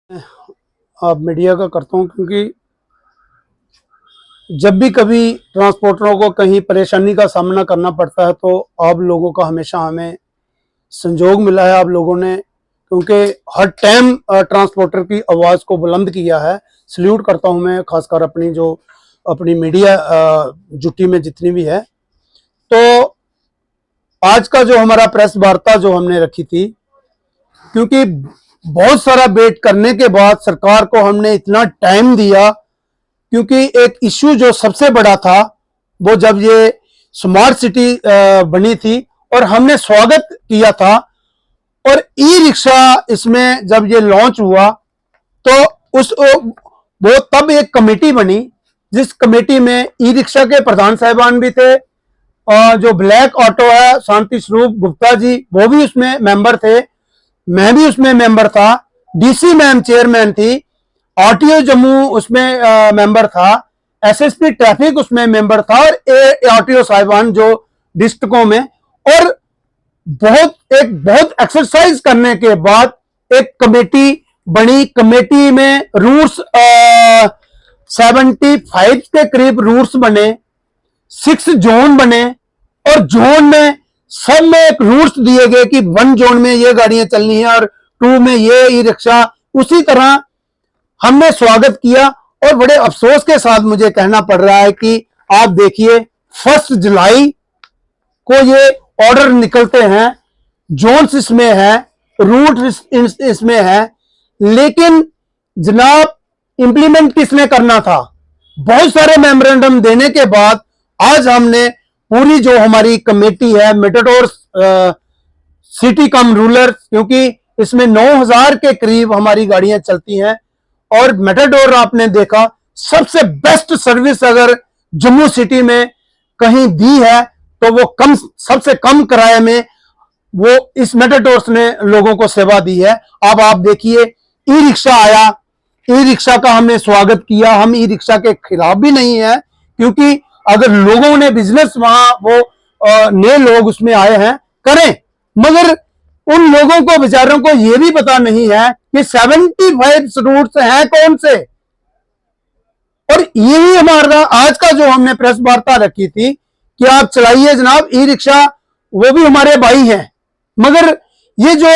आप मीडिया का करता हूँ क्योंकि जब भी कभी ट्रांसपोर्टरों को कहीं परेशानी का सामना करना पड़ता है तो आप लोगों का हमेशा हमें संजोग मिला है। आप लोगों ने क्योंकि हर टाइम ट्रांसपोर्टर की आवाज़ को बुलंद किया है। सल्यूट करता हूँ मैं, खासकर अपनी मीडिया जुटी में जितनी भी है। तो आज का जो हमारा प्रेस वार्ता जो हमने रखी थी, क्योंकि बहुत सारा वेट करने के बाद सरकार को हमने इतना टाइम दिया, क्योंकि एक इश्यू जो सबसे बड़ा था वो जब ये स्मार्ट सिटी बनी थी और हमने स्वागत किया था, और ई रिक्शा इसमें जब ये लॉन्च हुआ तो वो तब एक कमेटी बनी, जिस कमेटी में ई रिक्शा के प्रधान साहिबान भी थे और जो ब्लैक ऑटो है शांति स्वरूप गुप्ता जी वो भी उसमें मेंबर थे, मैं भी उसमें मेंबर था, डीसी मैम चेयरमैन थी, आरटीओ जम्मू उसमें मेंबर था, एसएसपी ट्रैफिक उसमें मेंबर था और आरटीओ साहिबान जो डिस्ट्रिक्टों में। और बहुत एक्सरसाइज करने के बाद एक कमेटी बनी। कमेटी में रूट्स 75 के करीब रूट्स बने, 6 जोन बने और जोन में सब में एक रूट्स दिए गए कि 1 जोन में ये गाड़ियां चलनी है और 2 में ये ई रिक्शा। उसी तरह हमने स्वागत किया और बड़े अफसोस के साथ मुझे कहना पड़ रहा है कि आप देखिए 1 जुलाई को ये ऑर्डर निकलते हैं, जोन्स इसमें है, रूट इसमें है, लेकिन जनाब इंप्लीमेंट किसने करना था? बहुत सारे मेमोरेंडम देने के बाद आज हमने पूरी जो हमारी कमेटी है मेटाडोर सिटी कम रूरल, क्योंकि इसमें 9000 के करीब हमारी गाड़ियां चलती हैं और मेटाडोर आपने देखा सबसे बेस्ट सर्विस अगर जम्मू सिटी में कहीं दी है तो वो सबसे कम किराए में वो इस मेटाडोर्स ने लोगों को सेवा दी है। अब आप देखिए ई रिक्शा आया, ई रिक्शा का हमने स्वागत किया। हम ई रिक्शा के खिलाफ भी नहीं है, क्योंकि अगर लोगों ने बिजनेस वहां वो नए लोग उसमें आए हैं करें, मगर उन लोगों को बेचारों को यह भी पता नहीं है कि 75 रूट्स हैं कौन से। और यही हमारा आज का जो हमने प्रेस वार्ता रखी थी कि आप चलाइए जनाब ई रिक्शा, वो भी हमारे भाई हैं, मगर ये जो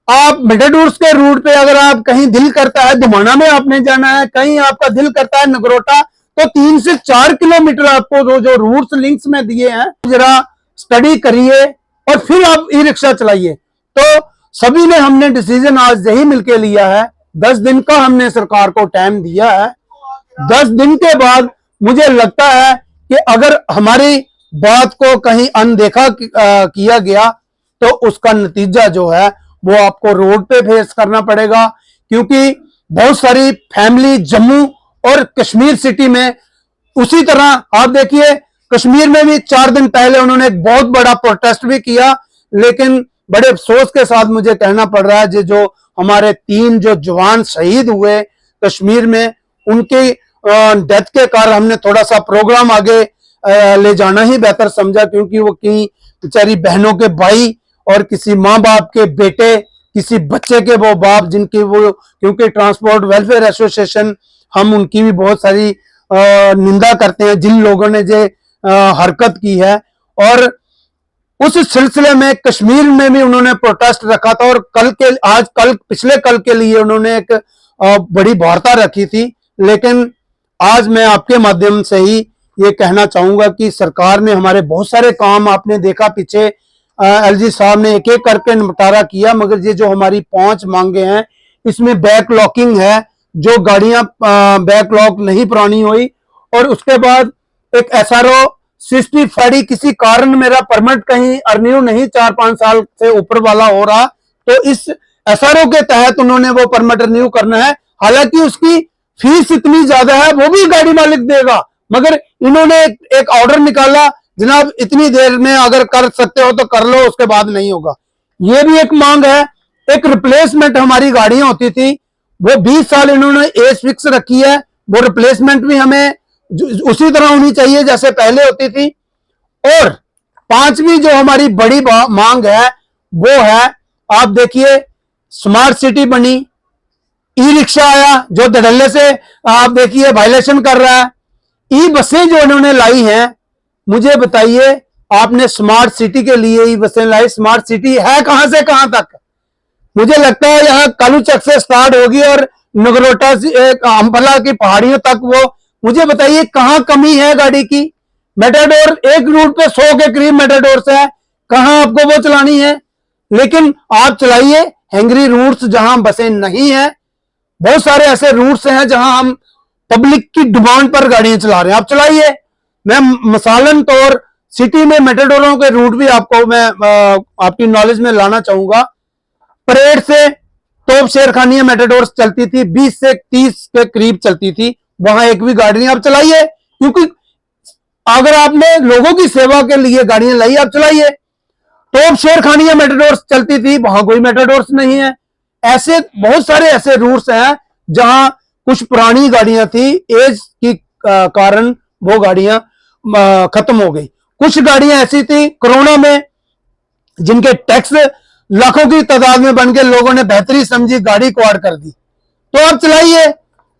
आप मेटाडोर्स के रूट पे अगर आप कहीं दिल करता है धुमाना में आपने जाना है, कहीं आपका दिल करता है नगरोटा, तो 3 से 4 किलोमीटर आपको जो रूट्स लिंक्स में दिए हैं जरा स्टडी करिए और फिर आप ई रिक्शा चलाइए। तो सभी ने हमने डिसीजन आज यही मिलकर लिया है, 10 दिन का हमने सरकार को टाइम दिया है। 10 दिन के बाद मुझे लगता है कि अगर हमारी बात को कहीं अनदेखा किया गया तो उसका नतीजा जो है वो आपको रोड पे फेस करना पड़ेगा, क्योंकि बहुत सारी फैमिली जम्मू और कश्मीर सिटी में उसी तरह आप देखिए कश्मीर में भी 4 दिन पहले उन्होंने एक बहुत बड़ा प्रोटेस्ट भी किया, लेकिन बड़े अफसोस के साथ मुझे कहना पड़ रहा है जो हमारे 3 जो जवान शहीद हुए कश्मीर में, उनके डेथ के कारण हमने थोड़ा सा प्रोग्राम आगे ले जाना ही बेहतर समझा, क्योंकि वो कई बेचारी बहनों के भाई और किसी माँ बाप के बेटे, किसी बच्चे के वो बाप जिनकी वो, क्योंकि ट्रांसपोर्ट वेलफेयर एसोसिएशन हम उनकी भी बहुत सारी निंदा करते हैं जिन लोगों ने जो हरकत की है। और उस सिलसिले में कश्मीर में भी उन्होंने प्रोटेस्ट रखा था और पिछले कल के लिए उन्होंने एक बड़ी वार्ता रखी थी। लेकिन आज मैं आपके माध्यम से ही ये कहना चाहूंगा कि सरकार ने हमारे बहुत सारे काम आपने देखा, पीछे एलजी साहब ने एक एक करके निपटारा किया, मगर ये जो हमारी 5 मांगे हैं इसमें बैकलॉकिंग है, जो गाड़ियां बैकलॉक नहीं पुरानी हुई, और उसके बाद एक एसआरओ 65 किसी कारण मेरा परमिट कहीं रिन्यू नहीं 4-5 साल से ऊपर वाला हो रहा, तो इस एसआरओ के तहत उन्होंने वो परमिट रिन्यू करना है। हालांकि उसकी फीस इतनी ज्यादा है वो भी गाड़ी मालिक देगा, मगर इन्होंने एक ऑर्डर निकाला जनाब इतनी देर में अगर कर सकते हो तो कर लो, उसके बाद नहीं होगा। ये भी एक मांग है। एक रिप्लेसमेंट हमारी गाड़ियां होती थी वो 20 साल इन्होंने एज फिक्स रखी है, वो रिप्लेसमेंट भी हमें उसी तरह होनी चाहिए जैसे पहले होती थी। और 5वीं जो हमारी बड़ी मांग है वो है, आप देखिए स्मार्ट सिटी बनी, ई रिक्शा आया जो धड़ल्ले से आप देखिए वायलेशन कर रहा है। ई बसें जो उन्होंने लाई हैं, मुझे बताइए, आपने स्मार्ट सिटी के लिए ई बसें लाई, स्मार्ट सिटी है कहां से कहां तक? मुझे लगता है यहाँ कालूचक से स्टार्ट होगी और नगरोटा से अंबला की पहाड़ियों तक वो, मुझे बताइए कहां कमी है गाड़ी की? मेटाडोर एक रूट पे 100 के करीब मेटाडोर्स है, कहां आपको वो चलानी है? लेकिन आप चलाइए हैंगरी रूट्स जहां बसें नहीं है, बहुत सारे ऐसे रूट्स हैं जहां हम पब्लिक की डिमांड पर गाड़ियां चला रहे हैं, आप चलाइए। मैं मसालन तौर सिटी में मेटाडोरों के रूट भी आपको मैं आपकी नॉलेज में लाना चाहूंगा। परेड से तोप शेरखानिया मेटाडोर चलती थी, 20 से 30 के करीब चलती थी, वहां एक भी गाड़ी नहीं, आप चलाइए। क्योंकि अगर आपने लोगों की सेवा के लिए गाड़ियां लाई, आप चलाइए। तोप शेरखानिया मेटाडोर चलती थी, वहां कोई मेटाडोर्स नहीं है। ऐसे बहुत सारे ऐसे रूट्स हैं जहां कुछ पुरानी गाड़ियां थी, एज की कारण वो गाड़ियां खत्म हो गई। कुछ गाड़ियां ऐसी थी कोरोना में जिनके टैक्स लाखों की तादाद में बन के लोगों ने बेहतरी समझी, गाड़ी क्वाड कर दी, तो आप चलाइए।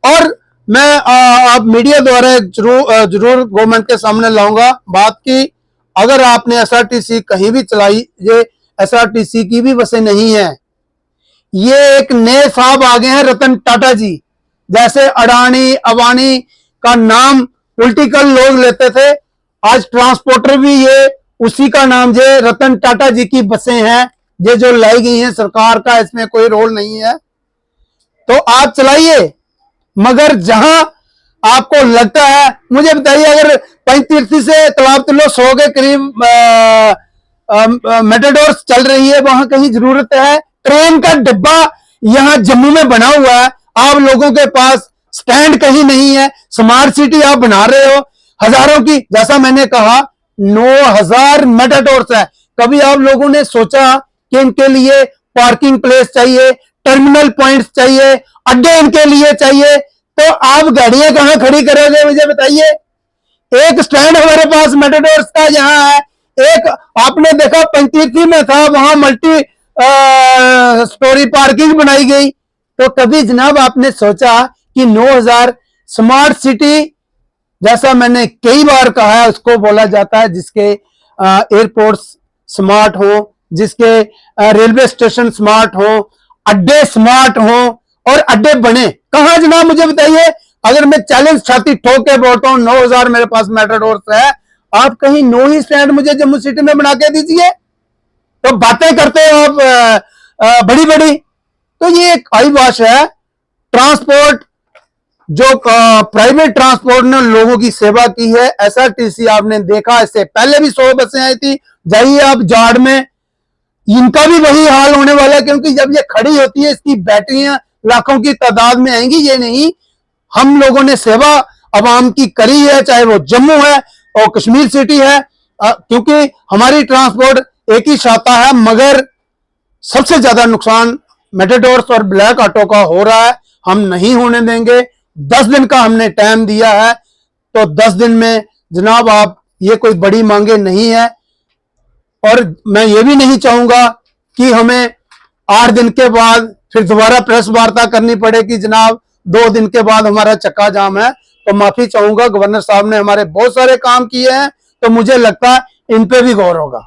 और मैं आप मीडिया द्वारा जरूर गवर्नमेंट के सामने लाऊंगा बात की, अगर आपने एसआरटीसी कहीं भी चलाई, ये एसआरटीसी की भी बसें नहीं है, ये एक नए साहब आ गए हैं रतन टाटा जी। जैसे अडानी अबानी का नाम पॉलिटिकल लोग लेते थे, आज ट्रांसपोर्टर भी ये उसी का नाम, जो रतन टाटा जी की बसें हैं, ये जो लाई गई हैं, सरकार का इसमें कोई रोल नहीं है, तो आप चलाइए। मगर जहां आपको लगता है, मुझे बताइए, अगर पंचतीर्थी से तालाब तिल्लो 100 के करीब मेटाडोर्स चल रही है, वहां कहीं जरूरत है? ट्रेन का डिब्बा यहां जम्मू में बना हुआ है, आप लोगों के पास स्टैंड कहीं नहीं है, स्मार्ट सिटी आप बना रहे हो हजारों की, जैसा मैंने कहा 9000 मेटाडोर्स है। कभी आप लोगों ने सोचा कि इनके लिए पार्किंग प्लेस चाहिए, टर्मिनल पॉइंट्स चाहिए, अड्डे इनके लिए चाहिए? तो आप गाड़ियां कहां खड़ी करोगे, मुझे बताइए। एक स्टैंड हमारे पास मेटाडोर्स का यहाँ है, एक आपने देखा पंचतीर्थी में था, वहां मल्टी स्टोरी पार्किंग बनाई गई। तो कभी जनाब आपने सोचा कि 9000 स्मार्ट सिटी, जैसा मैंने कई बार कहा है, उसको बोला जाता है जिसके एयरपोर्ट्स स्मार्ट हो, जिसके रेलवे स्टेशन स्मार्ट हो, अड्डे स्मार्ट हो, और अड्डे बने कहां जनाब, मुझे बताइए। अगर मैं चैलेंज छाती ठोक के बोलता हूं 9000 मेरे पास मेटाडोर्स है, आप कहीं 9 ही स्टैंड मुझे जम्मू सिटी में बना के दीजिए। तो बातें करते हो आप बड़ी बड़ी, तो ये एक आईवाश है। ट्रांसपोर्ट जो प्राइवेट ट्रांसपोर्ट ने लोगों की सेवा की है, एसआरटीसी आपने देखा, इससे पहले भी 100 बसें आई थी, जाइए आप जाड़ में, इनका भी वही हाल होने वाला है। क्योंकि जब ये खड़ी होती है, इसकी बैटरियां लाखों की तादाद में आएंगी। ये नहीं, हम लोगों ने सेवा अवाम की करी है, चाहे वो जम्मू है और कश्मीर सिटी है, क्योंकि हमारी ट्रांसपोर्ट एक ही शाखा है, मगर सबसे ज्यादा नुकसान मेटाडोर्स और ब्लैक ऑटो का हो रहा है। हम नहीं होने देंगे। 10 दिन का हमने टाइम दिया है, तो 10 दिन में जनाब आप, ये कोई बड़ी मांगे नहीं है। और मैं ये भी नहीं चाहूंगा कि हमें 8 दिन के बाद फिर दोबारा प्रेस वार्ता करनी पड़े कि जनाब 2 दिन के बाद हमारा चक्का जाम है। तो माफी चाहूंगा, गवर्नर साहब ने हमारे बहुत सारे काम किए हैं, तो मुझे लगता है इन पे भी गौर होगा।